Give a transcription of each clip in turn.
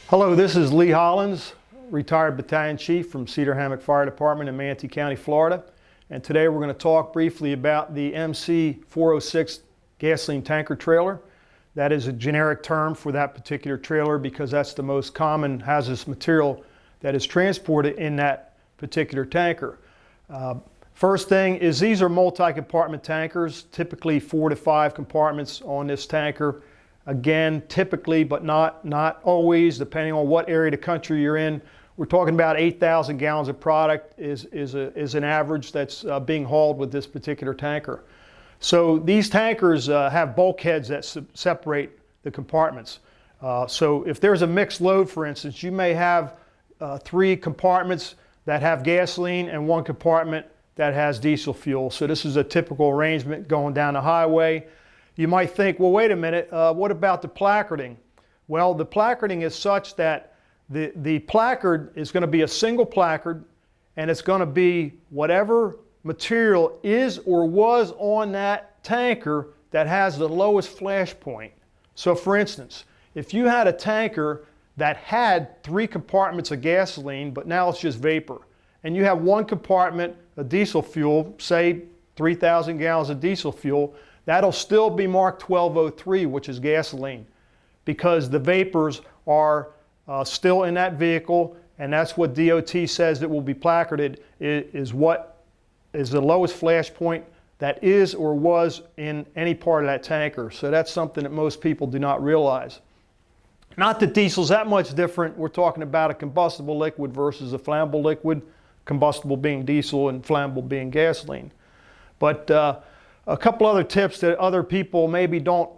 Hello, this is Lee Hollins, retired battalion chief from Cedar Hammock Fire Department in Manatee County, Florida. And today we're going to talk briefly about the MC406 gasoline tanker trailer. That is a generic term for that particular trailer because that's the most common hazardous material that is transported in that particular tanker. First thing is these are multi-compartment tankers, typically 4 to 5 compartments on this tanker. Again, typically, but not always, depending on what area of the country you're in. We're talking about 8,000 gallons of product is an average that's being hauled with this particular tanker. So these tankers have bulkheads that separate the compartments. So if there's a mixed load, for instance, you may have 3 compartments that have gasoline and 1 compartment that has diesel fuel. So this is a typical arrangement going down the highway. You might think, well, wait a minute, what about the placarding? Well, the placarding is such that the placard is going to be a single placard, and it's going to be whatever material is or was on that tanker that has the lowest flash point. So for instance, if you had a tanker that had 3 compartments of gasoline, but now it's just vapor, and you have 1 compartment of diesel fuel, say 3,000 gallons of diesel fuel, that'll still be marked 1203, which is gasoline, because the vapors are still in that vehicle, and that's what DOT says that will be placarded, is what is the lowest flash point that is or was in any part of that tanker. So that's something that most people do not realize. Not that diesel's that much different. We're talking about a combustible liquid versus a flammable liquid, combustible being diesel and flammable being gasoline. But a couple other tips that other people maybe don't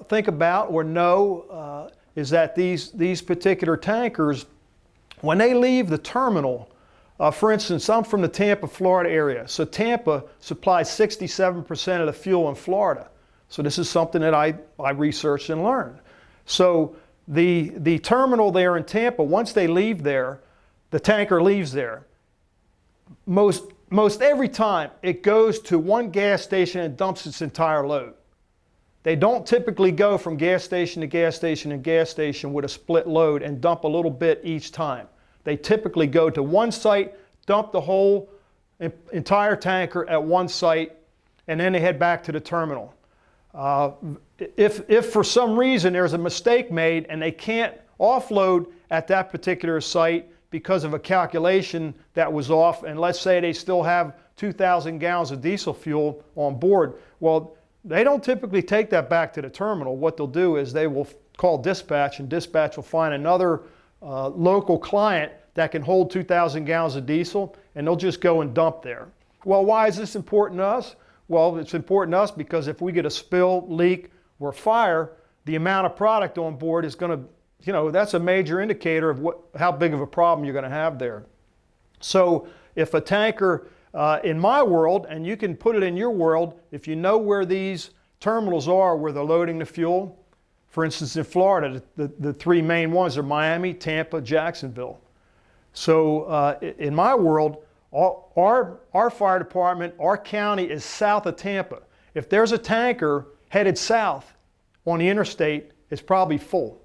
think about or know is that these particular tankers, when they leave the terminal, for instance, I'm from the Tampa, Florida area. So Tampa supplies 67% of the fuel in Florida. So this is something that I researched and learned. So the terminal there in Tampa, once they leave there, the tanker leaves there. Most every time it goes to one gas station and dumps its entire load. They don't typically go from gas station to gas station and gas station with a split load and dump a little bit each time. They typically go to one site, dump the whole entire tanker at one site, and then they head back to the terminal. If for some reason there's a mistake made and they can't offload at that particular site because of a calculation that was off, and let's say they still have 2,000 gallons of diesel fuel on board, well, they don't typically take that back to the terminal. What they'll do is they will call dispatch, and dispatch will find another local client that can hold 2,000 gallons of diesel, and they'll just go and dump there. Well, why is this important to us? Well, it's important to us because if we get a spill, leak, or fire, the amount of product on board is going to, that's a major indicator of how big of a problem you're going to have there. So if a tanker, in my world, and you can put it in your world, if you know where these terminals are where they're loading the fuel, for instance in Florida, the 3 main ones are Miami, Tampa, Jacksonville. So in my world, our fire department, our county is south of Tampa. If there's a tanker headed south on the interstate, it's probably full.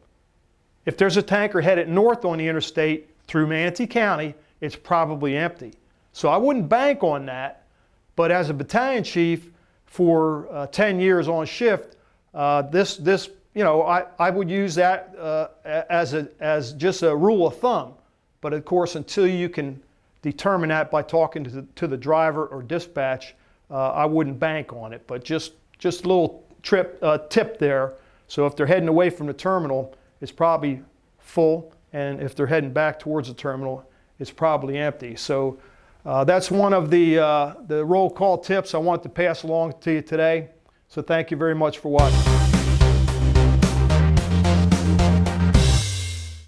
If there's a tanker headed north on the interstate through Manatee County, it's probably empty. So I wouldn't bank on that, but as a battalion chief for 10 years on shift, I would use that as just a rule of thumb. But of course, until you can determine that by talking to the driver or dispatch, I wouldn't bank on it. But just a little tip there. So if they're heading away from the terminal, it's probably full, and if they're heading back towards the terminal, it's probably empty. So that's one of the roll call tips I want to pass along to you today. So thank you very much for watching.